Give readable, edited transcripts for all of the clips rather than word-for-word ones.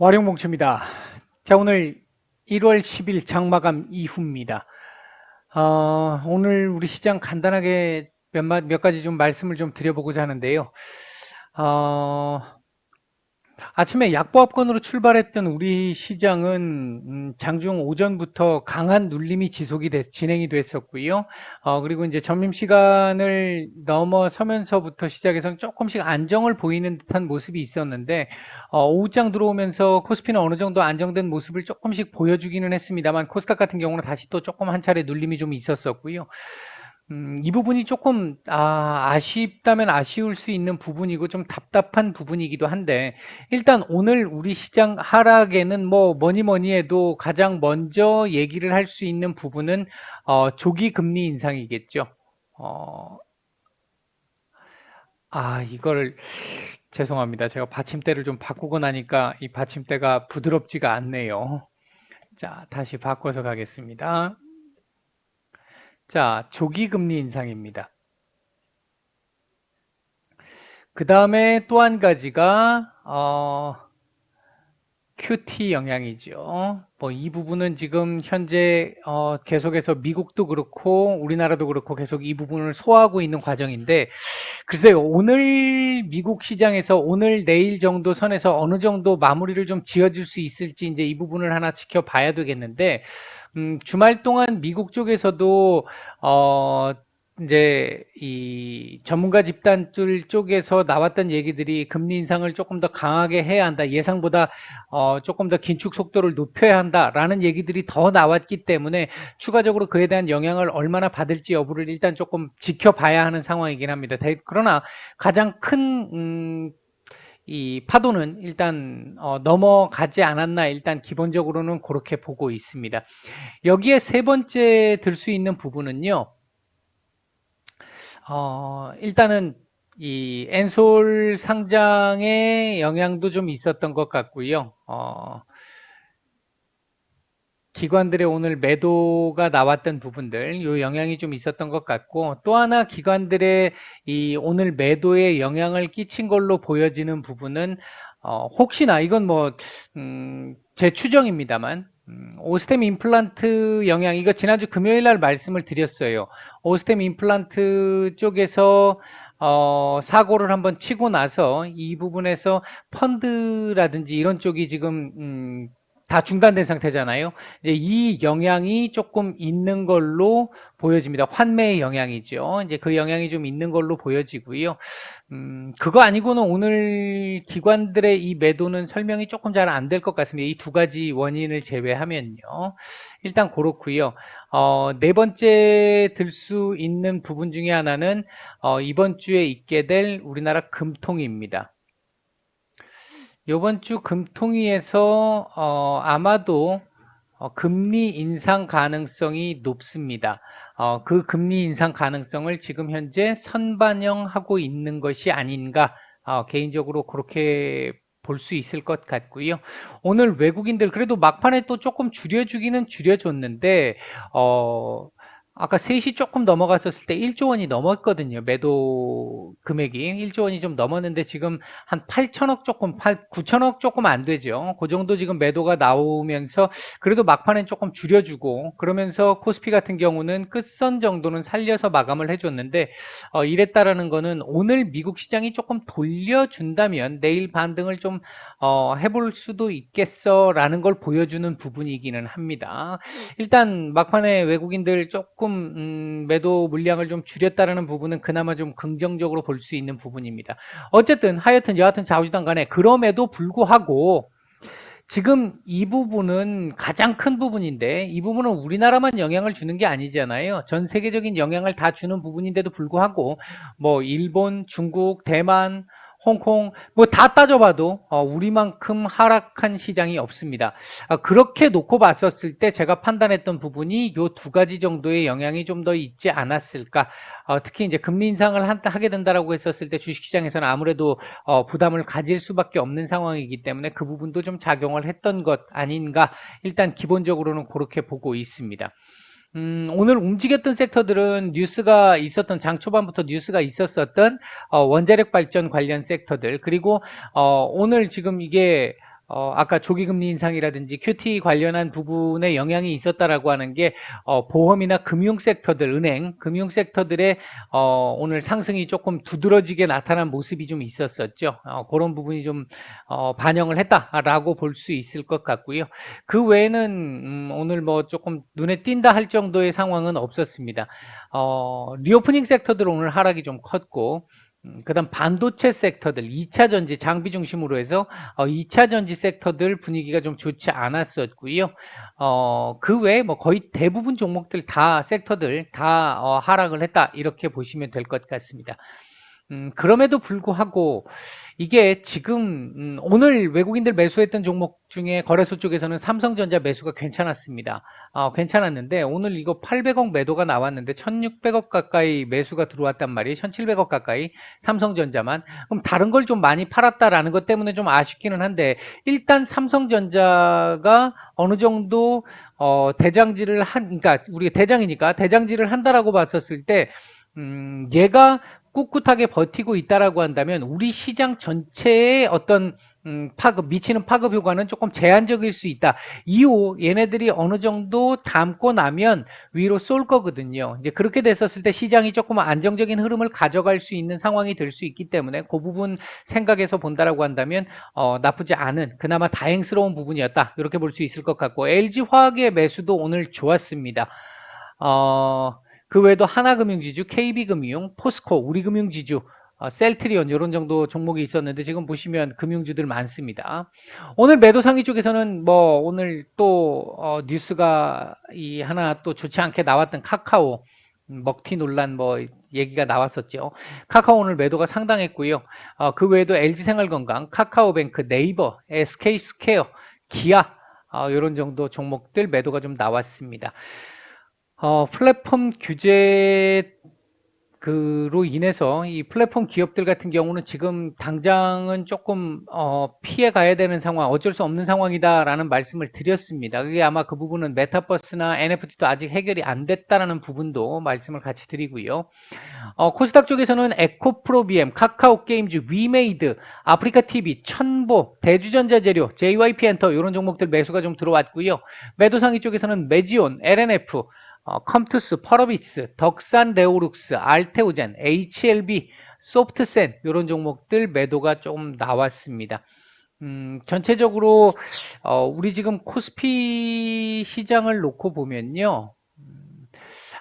와룡봉추입니다. 자, 오늘 1월 10일 장마감 이후입니다. 오늘 우리 시장 간단하게 몇 가지 좀 말씀을 좀 드려보고자 하는데요. 어, 아침에 약보합권으로 출발했던 우리 시장은 장중 오전부터 강한 눌림이 진행이 됐었고요. 그리고 이제 점심시간을 넘어서면서부터 시작해서 조금씩 안정을 보이는 듯한 모습이 있었는데, 오후장 들어오면서 코스피는 어느 정도 안정된 모습을 조금씩 보여주기는 했습니다만, 코스닥 같은 경우는 다시 또 조금 한 차례 눌림이 좀 있었었고요. 이 부분이 조금 아쉽다면 아쉬울 수 있는 부분이고 좀 답답한 부분이기도 한데, 일단 오늘 우리 시장 하락에는 뭐 뭐니 뭐니 해도 가장 먼저 얘기를 할 수 있는 부분은 조기 금리 인상이겠죠. 어, 이거를 죄송합니다. 제가 받침대를 좀 바꾸고 나니까 이 받침대가 부드럽지가 않네요. 자, 다시 바꿔서 가겠습니다. 자, 조기 금리 인상입니다. 그 다음에 또 한 가지가 QT 영향이죠. 뭐 이 부분은 지금 현재 계속해서 미국도 그렇고 우리나라도 그렇고 계속 이 부분을 소화하고 있는 과정인데, 글쎄요, 오늘 미국 시장에서 오늘 내일 정도 선에서 어느 정도 마무리를 좀 지어줄 수 있을지 이제 이 부분을 하나 지켜봐야 되겠는데, 주말 동안 미국 쪽에서도 이제 이 전문가 집단들 쪽에서 나왔던 얘기들이 금리 인상을 조금 더 강하게 해야 한다. 예상보다 조금 더 긴축 속도를 높여야 한다라는 얘기들이 더 나왔기 때문에 추가적으로 그에 대한 영향을 얼마나 받을지 여부를 일단 조금 지켜봐야 하는 상황이긴 합니다. 그러나 가장 큰 이 파도는 일단 넘어가지 않았나, 일단 기본적으로는 그렇게 보고 있습니다. 여기에 세 번째 들 수 있는 부분은요. 일단은 이 엔솔 상장의 영향도 좀 있었던 것 같고요. 기관들의 오늘 매도가 나왔던 부분들, 이 영향이 좀 있었던 것 같고, 또 하나 기관들의 이 오늘 매도에 영향을 끼친 걸로 보여지는 부분은 혹시나 이건 뭐 제 추정입니다만, 오스템 임플란트 영향, 이거 지난주 금요일 날 말씀을 드렸어요. 오스템 임플란트 쪽에서 사고를 한번 치고 나서 이 부분에서 펀드라든지 이런 쪽이 지금 다 중단된 상태잖아요. 이제 이 영향이 조금 있는 걸로 보여집니다. 환매의 영향이죠. 이제 그 영향이 좀 있는 걸로 보여지고요. 그거 아니고는 오늘 기관들의 이 매도는 설명이 조금 잘 안 될 것 같습니다. 이 두 가지 원인을 제외하면요. 일단 그렇고요. 네 번째 들 수 있는 부분 중에 하나는 이번 주에 있게 될 우리나라 금통위입니다. 이번 주 금통위에서 아마도 금리 인상 가능성이 높습니다. 그 금리 인상 가능성을 지금 현재 선반영하고 있는 것이 아닌가, 개인적으로 그렇게 볼 수 있을 것 같고요. 오늘 외국인들 그래도 막판에 또 조금 줄여주기는 줄여줬는데, 아까 3시 조금 넘어갔었을 때 1조 원이 넘었거든요. 매도 금액이 1조 원이 좀 넘었는데 지금 한 8천억 조금, 9천억 조금 안 되죠. 그 정도 지금 매도가 나오면서 그래도 막판엔 조금 줄여주고, 그러면서 코스피 같은 경우는 끝선 정도는 살려서 마감을 해줬는데, 이랬다라는 거는 오늘 미국 시장이 조금 돌려준다면 내일 반등을 좀 해볼 수도 있겠어라는 걸 보여주는 부분이기는 합니다. 일단 막판에 외국인들 조금 매도 물량을 좀 줄였다라는 부분은 그나마 좀 긍정적으로 볼 수 있는 부분입니다. 어쨌든 하여튼 여하튼 좌우지단 간에 그럼에도 불구하고 지금 이 부분은 가장 큰 부분인데, 이 부분은 우리나라만 영향을 주는 게 아니잖아요. 전 세계적인 영향을 다 주는 부분인데도 불구하고 뭐 일본, 중국, 대만, 홍콩 뭐 다 따져봐도 우리만큼 하락한 시장이 없습니다. 그렇게 놓고 봤었을 때 제가 판단했던 부분이 이 두 가지 정도의 영향이 좀 더 있지 않았을까. 특히 이제 금리 인상을 하게 된다라고 했었을 때 주식시장에서는 아무래도 부담을 가질 수밖에 없는 상황이기 때문에 그 부분도 좀 작용을 했던 것 아닌가. 일단 기본적으로는 그렇게 보고 있습니다. 오늘 움직였던 섹터들은 뉴스가 있었던, 장 초반부터 뉴스가 있었었던 원자력 발전 관련 섹터들, 그리고 오늘 지금 이게 아까 조기금리 인상이라든지 QT 관련한 부분에 영향이 있었다라고 하는 게 보험이나 금융 섹터들, 은행, 금융 섹터들의 오늘 상승이 조금 두드러지게 나타난 모습이 좀 있었었죠. 그런 부분이 좀 반영을 했다라고 볼 수 있을 것 같고요. 그 외에는 오늘 뭐 조금 눈에 띈다 할 정도의 상황은 없었습니다. 리오프닝 섹터들 오늘 하락이 좀 컸고, 그다음 반도체 섹터들, 2차 전지 장비 중심으로 해서 2차 전지 섹터들 분위기가 좀 좋지 않았었고요. 그 외에 뭐 거의 대부분 종목들 다 섹터들 다 하락을 했다 이렇게 보시면 될 것 같습니다. 그럼에도 불구하고 이게 지금 오늘 외국인들 매수했던 종목 중에 거래소 쪽에서는 삼성전자 매수가 괜찮았습니다. 괜찮았는데 오늘 이거 800억 매도가 나왔는데 1600억 가까이 매수가 들어왔단 말이에요. 1700억 가까이 삼성전자만. 그럼 다른 걸 좀 많이 팔았다라는 것 때문에 좀 아쉽기는 한데 일단 삼성전자가 어느 정도 대장질을 그러니까 우리가 대장이니까 대장질을 한다라고 봤었을 때 얘가 꿋꿋하게 버티고 있다라고 한다면 우리 시장 전체의 어떤 미치는 파급 효과는 조금 제한적일 수 있다. 이후 얘네들이 어느 정도 담고 나면 위로 쏠 거거든요. 이제 그렇게 됐었을 때 시장이 조금 안정적인 흐름을 가져갈 수 있는 상황이 될 수 있기 때문에 그 부분 생각해서 본다라고 한다면 나쁘지 않은 그나마 다행스러운 부분이었다. 이렇게 볼 수 있을 것 같고 LG화학의 매수도 오늘 좋았습니다. 그 외에도 하나금융지주, KB금융, 포스코, 우리금융지주, 셀트리온 이런 정도 종목이 있었는데 지금 보시면 금융주들 많습니다. 오늘 매도상위 쪽에서는 뭐 오늘 또 뉴스가 하나 또 좋지 않게 나왔던 카카오 먹튀 논란 뭐 얘기가 나왔었죠. 카카오 오늘 매도가 상당했고요. 그 외에도 LG생활건강, 카카오뱅크, 네이버, SK스퀘어, 기아 이런 정도 종목들 매도가 좀 나왔습니다. 플랫폼 규제 로 인해서 이 플랫폼 기업들 같은 경우는 지금 당장은 조금 피해 가야 되는 상황, 어쩔 수 없는 상황이다라는 말씀을 드렸습니다. 그게 아마 그 부분은 메타버스나 NFT도 아직 해결이 안 됐다라는 부분도 말씀을 같이 드리고요. 코스닥 쪽에서는 에코프로비엠, 카카오게임즈, 위메이드, 아프리카TV, 천보, 대주전자재료, JYP엔터 이런 종목들 매수가 좀 들어왔고요. 매도상위 쪽에서는 메지온, LNF, 컴투스, 펄어비스, 덕산 레오룩스, 알테오젠, HLB, 소프트센 이런 종목들 매도가 좀 나왔습니다. 전체적으로 우리 지금 코스피 시장을 놓고 보면요.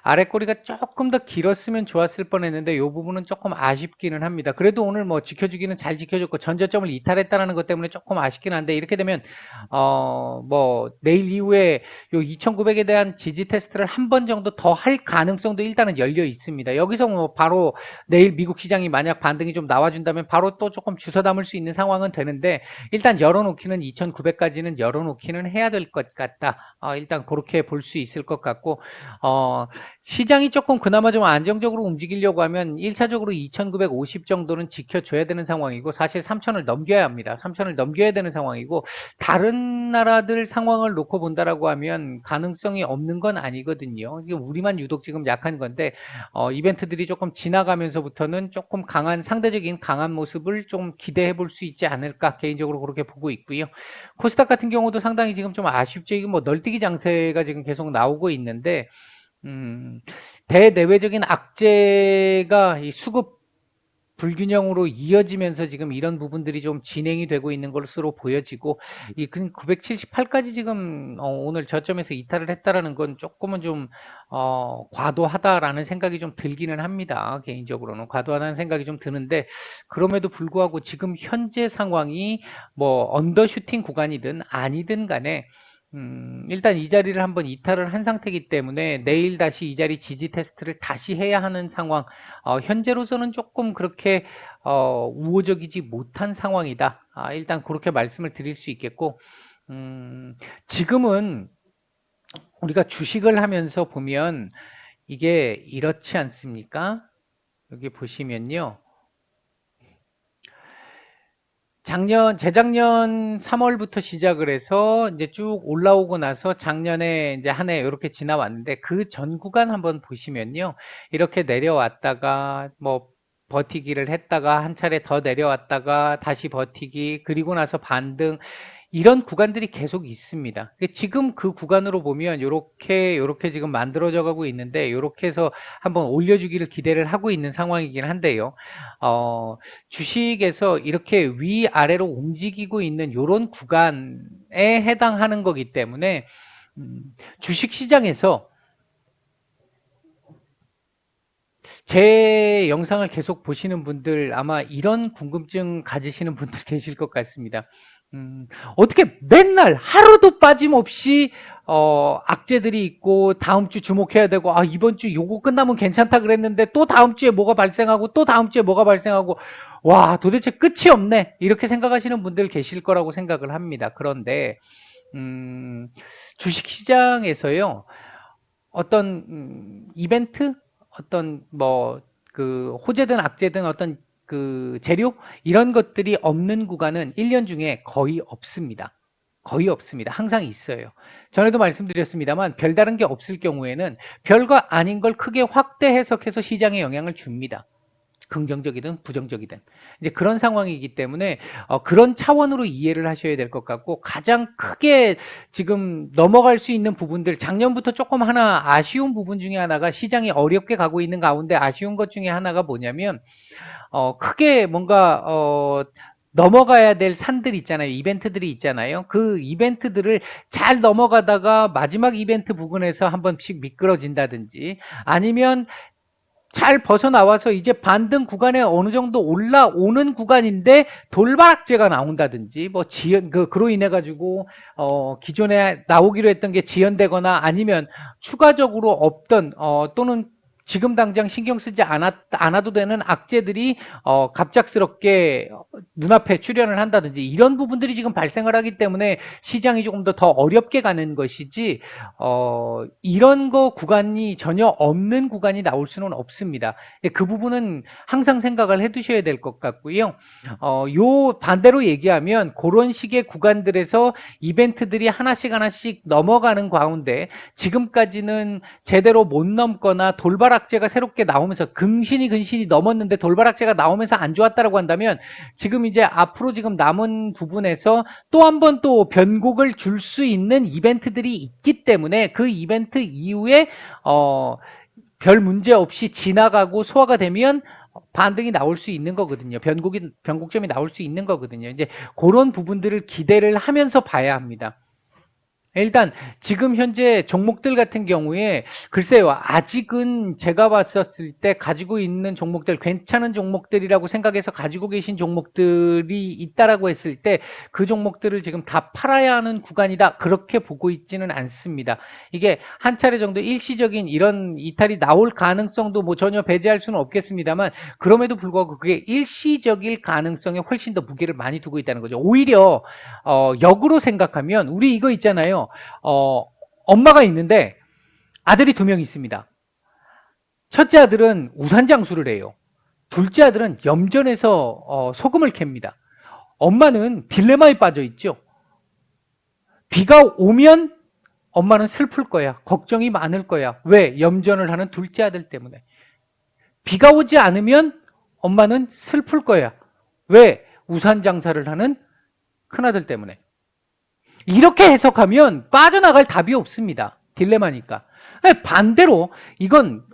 아래 꼬리가 조금 더 길었으면 좋았을 뻔했는데 이 부분은 조금 아쉽기는 합니다. 그래도 오늘 뭐 지켜주기는 잘 지켜줬고 전저점을 이탈했다는 것 때문에 조금 아쉽긴 한데 이렇게 되면 뭐 내일 이후에 요 2,900에 대한 지지 테스트를 한 번 정도 더 할 가능성도 일단은 열려 있습니다. 여기서 뭐 바로 내일 미국 시장이 만약 반등이 좀 나와준다면 바로 또 조금 주워 담을 수 있는 상황은 되는데 일단 열어놓기는 2,900까지는 열어놓기는 해야 될 것 같다. 일단 그렇게 볼 수 있을 것 같고 시장이 조금 그나마 좀 안정적으로 움직이려고 하면 1차적으로 2,950 정도는 지켜줘야 되는 상황이고 사실 3,000을 넘겨야 합니다. 3,000을 넘겨야 되는 상황이고 다른 나라들 상황을 놓고 본다라고 하면 가능성이 없는 건 아니거든요. 이게 우리만 유독 지금 약한 건데 이벤트들이 조금 지나가면서부터는 조금 상대적인 강한 모습을 좀 기대해 볼 수 있지 않을까 개인적으로 그렇게 보고 있고요. 코스닥 같은 경우도 상당히 지금 좀 아쉽죠. 이게 뭐 널뛰기 장세가 지금 계속 나오고 있는데 대내외적인 악재가 이 수급 불균형으로 이어지면서 지금 이런 부분들이 좀 진행이 되고 있는 것으로 보여지고 이 978까지 지금 오늘 저점에서 이탈을 했다라는 건 조금은 좀 과도하다라는 생각이 좀 들기는 합니다. 개인적으로는 과도하다는 생각이 좀 드는데 그럼에도 불구하고 지금 현재 상황이 뭐 언더슈팅 구간이든 아니든 간에 일단 이 자리를 한번 이탈을 한 상태이기 때문에 내일 다시 이 자리 지지 테스트를 다시 해야 하는 상황, 현재로서는 조금 그렇게 우호적이지 못한 상황이다. 일단 그렇게 말씀을 드릴 수 있겠고, 지금은 우리가 주식을 하면서 보면 이게 이렇지 않습니까? 여기 보시면요. 재작년 3월부터 시작을 해서 이제 쭉 올라오고 나서 작년에 이제 한 해 이렇게 지나왔는데 그 전 구간 한번 보시면요. 이렇게 내려왔다가 뭐 버티기를 했다가 한 차례 더 내려왔다가 다시 버티기 그리고 나서 반등 이런 구간들이 계속 있습니다. 지금 그 구간으로 보면 요렇게 지금 만들어져 가고 있는데 요렇게 해서 한번 올려주기를 기대를 하고 있는 상황이긴 한데요. 주식에서 이렇게 위아래로 움직이고 있는 요런 구간에 해당하는 거기 때문에 주식 시장에서 제 영상을 계속 보시는 분들 아마 이런 궁금증 가지시는 분들 계실 것 같습니다. 어떻게 맨날 하루도 빠짐없이 악재들이 있고 다음 주 주목해야 되고 이번 주 요거 끝나면 괜찮다 그랬는데 또 다음 주에 뭐가 발생하고 또 다음 주에 뭐가 발생하고 와 도대체 끝이 없네 이렇게 생각하시는 분들 계실 거라고 생각을 합니다. 그런데 주식시장에서요 어떤 이벤트 어떤 뭐 그 호재든 악재든 어떤 그 재료 이런 것들이 없는 구간은 1년 중에 거의 없습니다. 거의 없습니다. 항상 있어요. 전에도 말씀드렸습니다만 별다른 게 없을 경우에는 별거 아닌 걸 크게 확대 해석해서 시장에 영향을 줍니다. 긍정적이든 부정적이든 이제 그런 상황이기 때문에 그런 차원으로 이해를 하셔야 될 것 같고 가장 크게 지금 넘어갈 수 있는 부분들 작년부터 조금 하나 아쉬운 부분 중에 하나가 시장이 어렵게 가고 있는 가운데 아쉬운 것 중에 하나가 뭐냐면 크게 뭔가 넘어가야 될 산들 있잖아요. 이벤트들이 있잖아요. 그 이벤트들을 잘 넘어가다가 마지막 이벤트 부분에서 한 번씩 미끄러진다든지 아니면 잘 벗어나와서 이제 반등 구간에 어느 정도 올라오는 구간인데 돌발악재가 나온다든지 뭐 그로 인해 가지고 기존에 나오기로 했던 게 지연되거나 아니면 추가적으로 없던 또는 지금 당장 신경 쓰지 않아도 되는 악재들이 갑작스럽게 눈앞에 출현을 한다든지 이런 부분들이 지금 발생을 하기 때문에 시장이 조금 더 어렵게 가는 것이지 이런 거 구간이 전혀 없는 구간이 나올 수는 없습니다. 그 부분은 항상 생각을 해 두셔야 될 것 같고요. 요 반대로 얘기하면 그런 식의 구간들에서 이벤트들이 하나씩 넘어가는 가운데 지금까지는 제대로 못 넘거나 돌발악재가 새롭게 나오면서 근신이 넘었는데 돌발악재가 나오면서 안 좋았다라고 한다면 지금 이제 앞으로 지금 남은 부분에서 또 한 번 또 변곡을 줄 수 있는 이벤트들이 있기 때문에 그 이벤트 이후에 별 문제 없이 지나가고 소화가 되면 반등이 나올 수 있는 거거든요. 변곡점이 나올 수 있는 거거든요. 이제 그런 부분들을 기대를 하면서 봐야 합니다. 일단 지금 현재 종목들 같은 경우에 글쎄요 아직은 제가 봤었을 때 가지고 있는 종목들 괜찮은 종목들이라고 생각해서 가지고 계신 종목들이 있다라고 했을 때 그 종목들을 지금 다 팔아야 하는 구간이다 그렇게 보고 있지는 않습니다. 이게 한 차례 정도 일시적인 이런 이탈이 나올 가능성도 뭐 전혀 배제할 수는 없겠습니다만 그럼에도 불구하고 그게 일시적일 가능성에 훨씬 더 무게를 많이 두고 있다는 거죠. 오히려 역으로 생각하면 우리 이거 있잖아요. 엄마가 있는데 아들이 2명 있습니다. 첫째 아들은 우산장수를 해요. 둘째 아들은 염전에서 소금을 캡니다. 엄마는 딜레마에 빠져 있죠. 비가 오면 엄마는 슬플 거야. 걱정이 많을 거야. 왜? 염전을 하는 둘째 아들 때문에. 비가 오지 않으면 엄마는 슬플 거야. 왜? 우산 장사를 하는 큰아들 때문에. 이렇게 해석하면 빠져나갈 답이 없습니다. 딜레마니까. 반대로 이건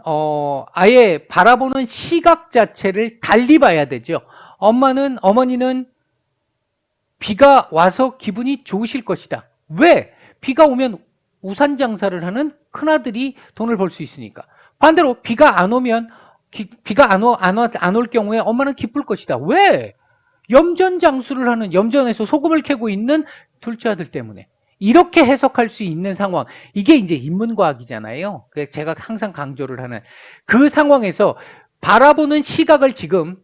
아예 바라보는 시각 자체를 달리 봐야 되죠. 어머니는 비가 와서 기분이 좋으실 것이다. 왜? 비가 오면 우산 장사를 하는 큰아들이 돈을 벌 수 있으니까. 반대로 비가 안 오면 비가 안 올 경우에 엄마는 기쁠 것이다. 왜? 염전 장수를 하는 염전에서 소금을 캐고 있는 둘째 아들 때문에. 이렇게 해석할 수 있는 상황. 이게 이제 인문과학이잖아요. 제가 항상 강조를 하는 그 상황에서 바라보는 시각을 지금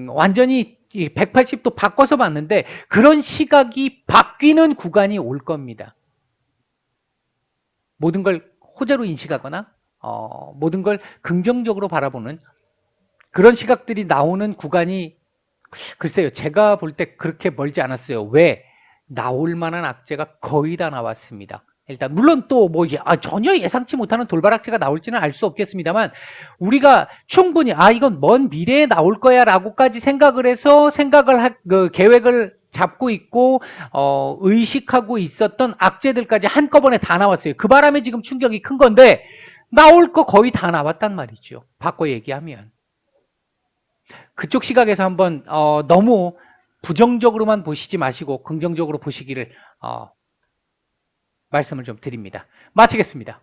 완전히 180도 바꿔서 봤는데 그런 시각이 바뀌는 구간이 올 겁니다. 모든 걸 호재로 인식하거나 모든 걸 긍정적으로 바라보는 그런 시각들이 나오는 구간이 글쎄요. 제가 볼 때 그렇게 멀지 않았어요. 왜? 나올 만한 악재가 거의 다 나왔습니다. 일단 물론 또 뭐 전혀 예상치 못하는 돌발악재가 나올지는 알 수 없겠습니다만 우리가 충분히 이건 먼 미래에 나올 거야 라고까지 생각을 해서 계획을 잡고 있고 의식하고 있었던 악재들까지 한꺼번에 다 나왔어요. 그 바람에 지금 충격이 큰 건데 나올 거 거의 다 나왔단 말이죠. 바꿔 얘기하면. 그쪽 시각에서 한번 너무 부정적으로만 보시지 마시고 긍정적으로 보시기를 말씀을 좀 드립니다. 마치겠습니다.